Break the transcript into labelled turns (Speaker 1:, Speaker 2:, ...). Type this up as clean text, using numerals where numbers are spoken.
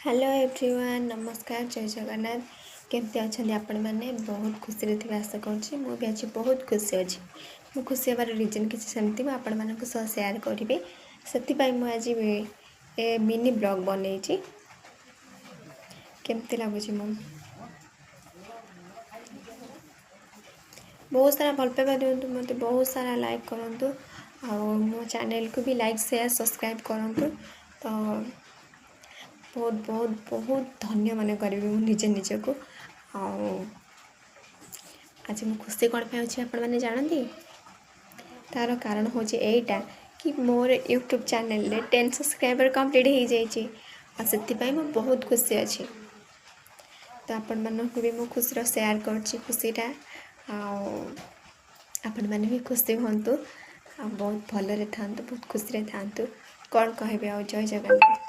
Speaker 1: Hello everyone नमस्कार जय जगन्नाथ केमती अच्छा आपण मैंने बहुत खुशी थे आशा करुँच आज बहुत खुशी अच्छी मु खुशी हबार रिजन किसी सेमती आपण मानक सेयार करी से मुझे ए मिनी ब्लॉग बन केमती लगुच मु बहुत सारा भल पाइबा दिंतु मत बहुत सारा लाइक करूँ आ मो चैनल को भी लाइक शेयर सब्सक्राइब करूँ तो बहुत बहुत बहुत धन्य मन करी निजे निज को आज मो खुशी कौन पे अच्छे आपण मैंने जानती तार कारण हूँ यहीटा कि मोर यूट्यूब चैनल 10 सब्सक्राइबर कंप्लीट हो जाए मु बहुत खुशी अच्छी तो आपण मानक भी मो खुशी शेयर कर आपण मैंने भी खुशी हूँ बहुत भलरे था बहुत खुशी था कौन कहे जय जगन्नाथ।